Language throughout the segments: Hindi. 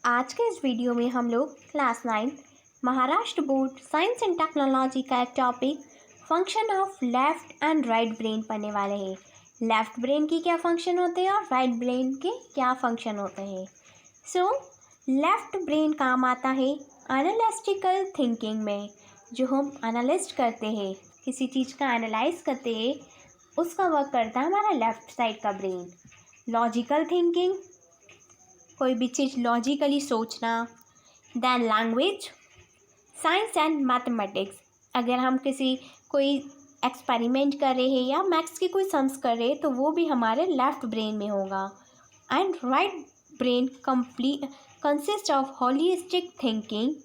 आज के इस वीडियो में हम लोग class 9 Maharashtra board science and technology का एक topic function of left and right brain पढ़ने वाले हैं। लेफ़्ट ब्रेन की क्या फंक्शन होते हैं और राइट ब्रेन के क्या फंक्शन होते हैं। लेफ़्ट ब्रेन काम आता है एनालिटिकल थिंकिंग में। जो हम एनालिस्ट करते हैं, किसी चीज़ का एनालाइज करते हैं, उसका वर्क करता है हमारा लेफ़्ट साइड का ब्रेन। लॉजिकल थिंकिंग, कोई भी चीज़ लॉजिकली सोचना। Then language, science and mathematics, अगर हम कोई एक्सपेरिमेंट कर रहे हैं या मैथ्स की कोई सम्स कर रहे हैं तो वो भी हमारे लेफ़्ट ब्रेन में होगा। And right brain consist of holistic thinking,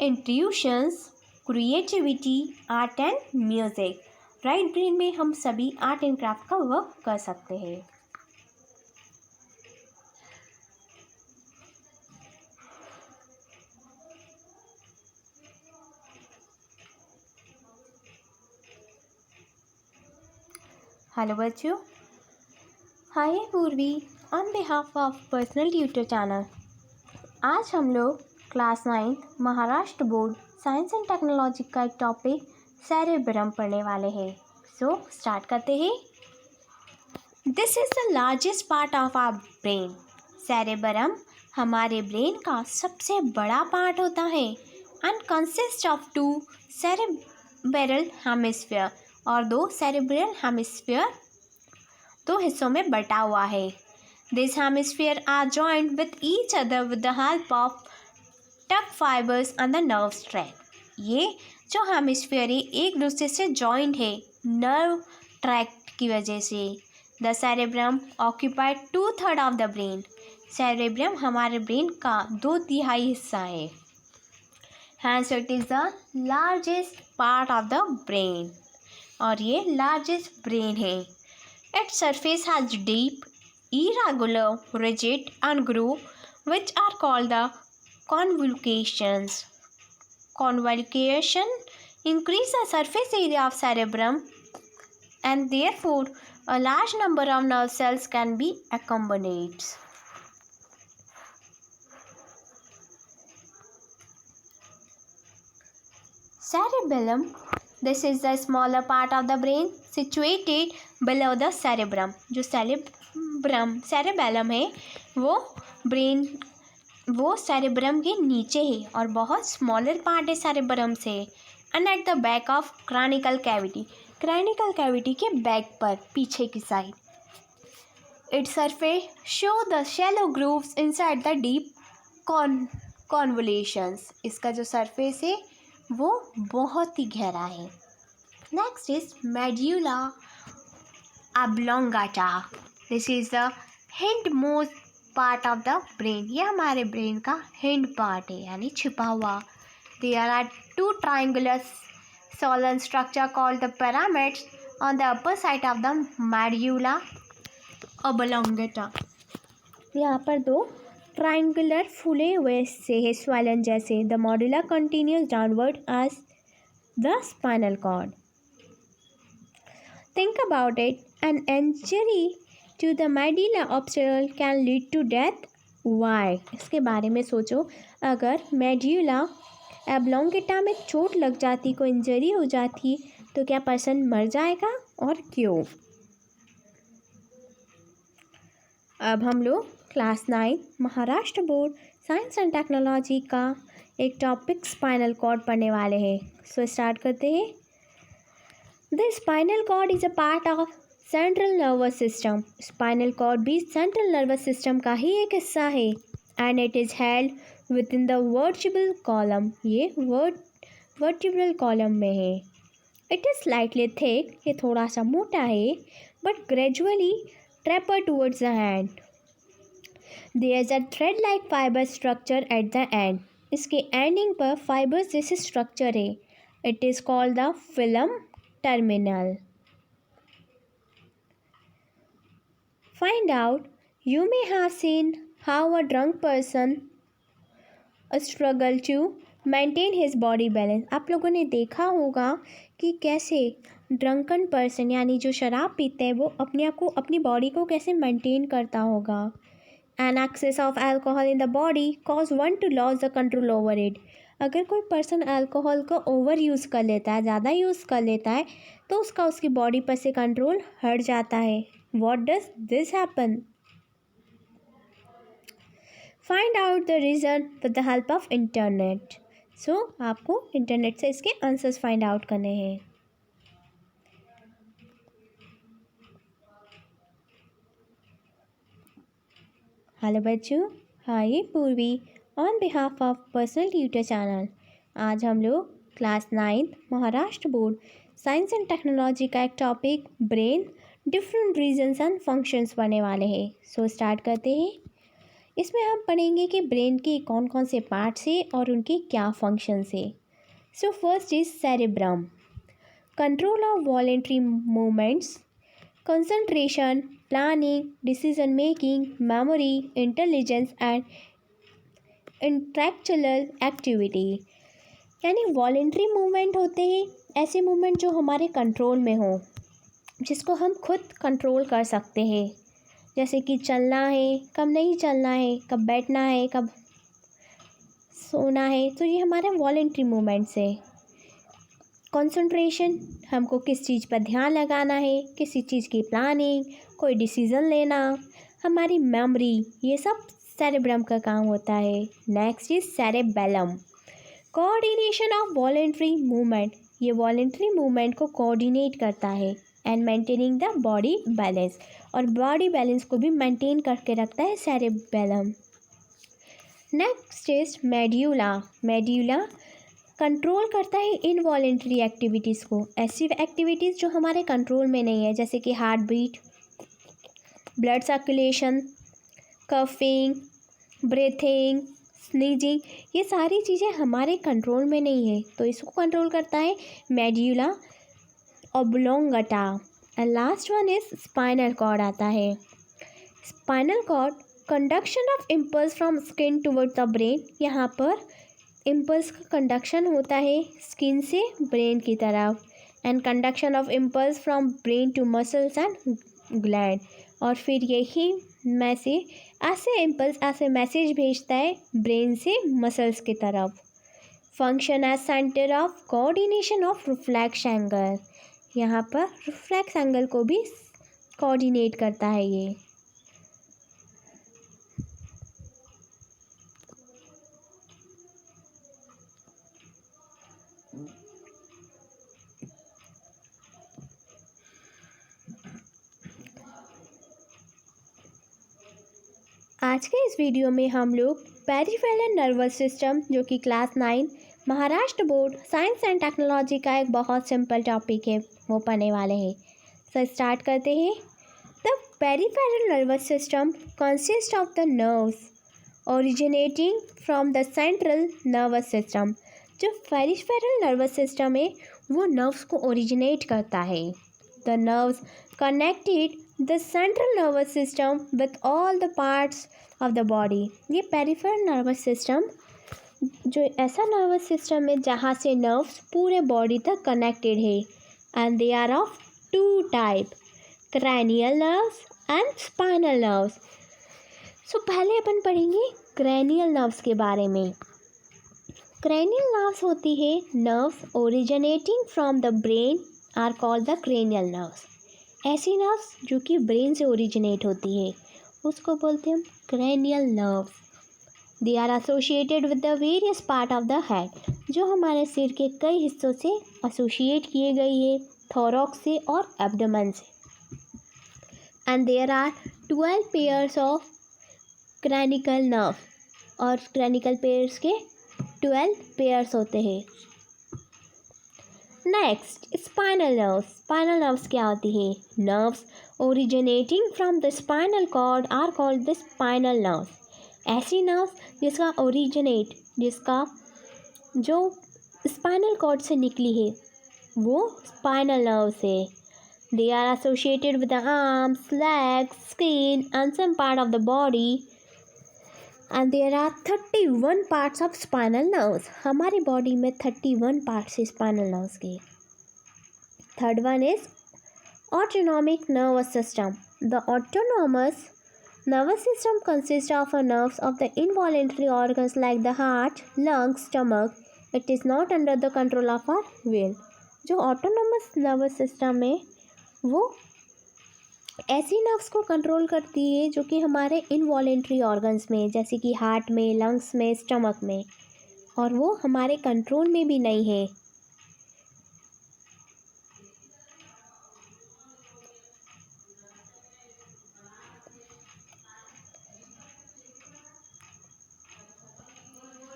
intuitions, creativity, art and music. Right brain में हम सभी आर्ट एंड क्राफ्ट का वर्क कर सकते हैं। हेलो बच्चों, hi Purvi on behalf of personal tutor channel. आज हम लोग class 9 Maharashtra board science and technology का एक टॉपिक सेरेब्रम पढ़ने वाले हैं। स्टार्ट करते हैं। This is the largest part of our brain. Cerebrum हमारे ब्रेन का सबसे बड़ा पार्ट होता है and consist of 2 cerebral hemisphere, और 2 सेरेब्रल हेमिस्फीयर 2 हिस्सों में बटा हुआ है। This hemisphere are joined with each other with the help of tug fibres and the nerve track. ये जो हेमिस्फीयर है एक दूसरे से जॉइंट है नर्व ट्रैक्ट की वजह से। The cerebrum occupied 2/3 of the brain. Cerebrum हमारे ब्रेन का 2/3 हिस्सा है। Hence it is the largest part of the brain, और ये लार्जेस्ट ब्रेन है। Its surface has deep, irregular, rigid and groove, which are called the convolutions. Convolution increase the surface area of cerebrum, and therefore a large number of nerve cells can be accommodated. Cerebellum, this is the smaller part of the brain situated below the cerebrum. जो cerebellum है वो cerebrum के नीचे है और बहुत स्मॉलर पार्ट है cerebrum से। And at the back of cranial cavity के बैक पर पीछे की side. Its surface show the shallow grooves inside the deep convolutions. इसका जो सरफेस है वो बहुत ही गहरा है। Next is medulla oblongata. This is the hind most part of the brain. ये हमारे ब्रेन का हिंड पार्ट है, यानी छिपा हुआ। There are 2 triangular swollen structure called the pyramids on the upper side of the medulla oblongata. यहाँ पर 2 ट्राइंगुलर फूले हुए से है स्वैलन जैसे। The medulla continues downward as the spinal cord. Think about it, an injury to the medulla ऑब्स्टरल can lead to death. Why? इसके बारे में सोचो। अगर मेड्यूला ऑब्लोंगाटा में चोट लग जाती, कोई इंजरी हो जाती, तो क्या पर्सन मर जाएगा और क्यों? अब हम लोग class 9 Maharashtra board science and technology का एक टॉपिक स्पाइनल कॉर्ड पढ़ने वाले हैं। स्टार्ट करते हैं। The spinal cord is a part of central nervous system. Spinal cord भी सेंट्रल नर्वस सिस्टम का ही एक हिस्सा है। And it is held within the vertebral column. ये वर्टिब्रल कॉलम में है। इट इज़ स्लाइटली थिक, ये थोड़ा सा मोटा है, but gradually taper towards the hand. There is a thread like fibre structure at the end. इसके एंडिंग पर फाइबर्स जैसे स्ट्रक्चर है। It is called the filum terminal. Find out, you may have seen how a drunk person struggle to maintain his body balance. आप लोगों ने देखा होगा कि कैसे ड्रंकन पर्सन यानी जो शराब पीते हैं वो अपने आप को, अपनी बॉडी को कैसे मेंटेन करता होगा। An excess of alcohol in the body cause one to lose the control over it. अगर कोई पर्सन अल्कोहल को ओवर यूज़ कर लेता है, ज़्यादा यूज़ कर लेता है, तो उसकी बॉडी पर से कंट्रोल हट जाता है. What does this happen? Find out the reason with the help of internet. So आपको इंटरनेट से इसके आंसर्स फाइंड आउट करने हैं. हेलो बच्चों, hi Purvi on behalf of personal tutor channel. आज हम लोग class 9 Maharashtra board science and technology का एक topic brain different regions and functions पढ़ने वाले हैं. सो स्टार्ट करते हैं. इसमें हम पढ़ेंगे कि ब्रेन के कौन कौन से पार्ट्स हैं और उनके क्या फंक्शंस हैं. So first is cerebrum, control of voluntary movements, concentration, planning, decision making, memory, intelligence and intellectual activity. यानी वॉलेंट्री मूवमेंट होते हैं ऐसे मूवमेंट जो हमारे कंट्रोल में हो, जिसको हम खुद कंट्रोल कर सकते हैं. जैसे कि चलना है, कब नहीं चलना है, कब बैठना है, कब सोना है, तो ये हमारे वॉलेंट्री मूवमेंट्स है. कंसंट्रेशन, हमको किस चीज़ पर ध्यान लगाना है, किसी चीज़ की प्लानिंग, कोई डिसीज़न लेना, हमारी मेमोरी, ये सब सेरेब्रम का काम होता है. Next is cerebellum, coordination of voluntary movement. ये वॉलेंट्री मूवमेंट को कोऑर्डिनेट करता है and maintaining the body balance, और बॉडी बैलेंस को भी मेंटेन करके रखता है cerebellum. Next is medulla. Medulla control करता है इनवॉलेंट्री एक्टिविटीज़ को, ऐसी एक्टिविटीज़ जो हमारे कंट्रोल में नहीं है, जैसे कि heart beat, blood circulation, coughing, breathing, sneezing, ये सारी चीज़ें हमारे कंट्रोल में नहीं है, तो इसको कंट्रोल करता है medulla oblongata. And last one is spinal cord आता है. Spinal cord, conduction of impulse from skin towards the brain. यहाँ पर इम्पल्स का कंडक्शन होता है स्किन से ब्रेन की तरफ, and conduction of impulse from brain to muscles and gland. और फिर यही में से ऐसे इम्पल्स ऐसे मैसेज भेजता है ब्रेन से मसल्स की तरफ. Function as centre of coordination of reflex angle. यहाँ पर रिफ्लेक्स एंगल को भी कोऑर्डिनेट करता है ये. आज के इस वीडियो में हम लोग पेरिफेरल नर्वस सिस्टम, जो कि class 9 Maharashtra board science and technology का एक बहुत सिंपल टॉपिक है, वो पढ़ने वाले हैं. सो स्टार्ट करते हैं. The peripheral nervous system consist of the nerves originating from the central nervous system. जो पेरिफेरल नर्वस सिस्टम है वो नर्व्स को ओरिजिनेट करता है. The nerves connected the central nervous system with all the parts of the body. ये पेरिफेरल नर्वस सिस्टम जो ऐसा नर्वस सिस्टम है जहाँ से नर्व्स पूरे बॉडी तक कनेक्टेड है, and they are of 2 type, cranial nerves and spinal nerves. So पहले अपन पढ़ेंगे क्रैनियल नर्व्स के बारे में. क्रैनियल नर्व्स होती है nerves originating from the brain are called the cranial nerves. ऐसी नर्व्स जो कि ब्रेन से ओरिजिनेट होती है उसको बोलते हैं हम cranial nerves. They are associated with the various part of the head. जो हमारे सिर के कई हिस्सों से एसोसिएट किए गई है, थोरैक्स से और एब्डोमेन से. And there are 12 pairs of cranial nerve, और क्रैनिकल पेयर्स के 12 पेयर्स होते हैं. Next spinal nerves. Spinal nerves क्या होती है? Nerves originating from the spinal cord are called the spinal nerves. ऐसी नर्व्स जिसका जो स्पाइनल कॉर्ड से निकली है वो स्पाइनल नर्व्स है. They are associated with the arms, legs, skin and some part of the body, and there are 31 parts of spinal nerves. हमारी बॉडी में 31 पार्ट्स है स्पाइनल नर्व्स के. Third one is autonomic nervous system. The autonomous Nervous system consists of nerves of the involuntary organs like the heart, lungs, stomach. It is not under the control of our will. जो ऑटोनोमस नर्वस सिस्टम है वो ऐसी नर्व्स को कंट्रोल करती है जो कि हमारे इनवॉलेंट्री ऑर्गन्स में, जैसे कि हार्ट में, लंग्स में, स्टमक में, और वो हमारे कंट्रोल में भी नहीं है।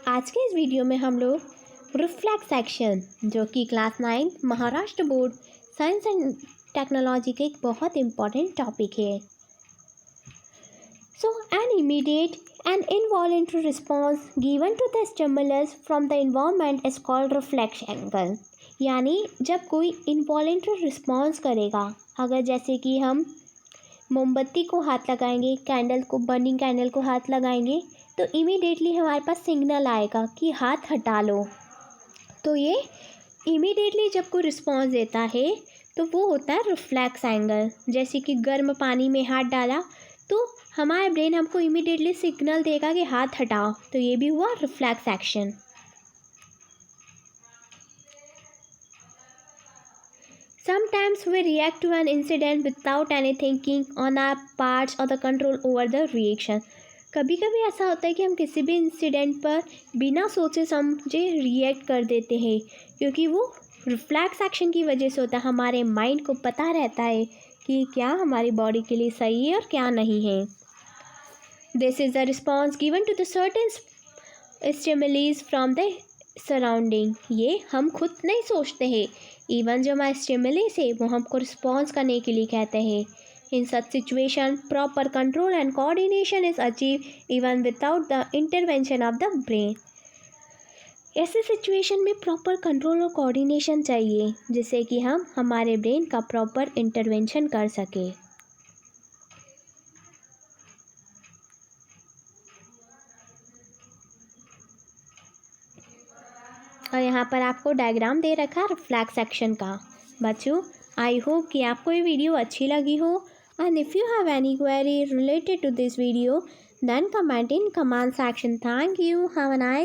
आज के इस वीडियो में हम लोग रिफ्लेक्स एक्शन, जो कि class 9 Maharashtra board science and technology का एक बहुत इम्पॉर्टेंट टॉपिक है। So an immediate and involuntary response given to the stimulus from the environment is called reflex angle. यानी जब कोई इनवॉलेंट्री रिस्पॉन्स करेगा, अगर जैसे कि हम मोमबत्ती को हाथ लगाएंगे, कैंडल को, बर्निंग कैंडल को हाथ लगाएंगे, तो इमीडिएटली हमारे पास सिग्नल आएगा कि हाथ हटा लो। तो ये इमीडिएटली जब कोई रिस्पॉन्स देता है तो वो होता है रिफ्लेक्स एंगल। जैसे कि गर्म पानी में हाथ डाला तो हमारा ब्रेन हमको इमीडिएटली सिग्नल देगा कि हाथ हटाओ, तो ये भी हुआ reflex action. Sometimes we react to an incident without any thinking on our parts or the control over the reaction. कभी कभी ऐसा होता है कि हम किसी भी इंसिडेंट पर बिना सोचे समझे रिएक्ट कर देते हैं, क्योंकि वो रिफ्लेक्स एक्शन की वजह से होता है। हमारे माइंड को पता रहता है कि क्या हमारी बॉडी के लिए सही है और क्या नहीं है। This is the response given to the certain stimuli from the surrounding. ये हम खुद नहीं सोचते हैं, इवन जो हमारे स्टिमुलीज है वो हमको रिस्पॉन्स करने के लिए कहते हैं। In such situation, proper control and coordination is achieved even without the intervention of the brain. ऐसे सिचुएशन में प्रॉपर कंट्रोल और कोऑर्डिनेशन चाहिए, जिससे कि हम हमारे ब्रेन का प्रॉपर इंटरवेंशन कर सके। और यहाँ पर आपको डायग्राम दे रखा है रिफ्लेक्स एक्शन का। बच्चों, आई होप कि आपको ये वीडियो अच्छी लगी हो। And if you have any query related to this video, then comment in comment section. Thank you. Have a nice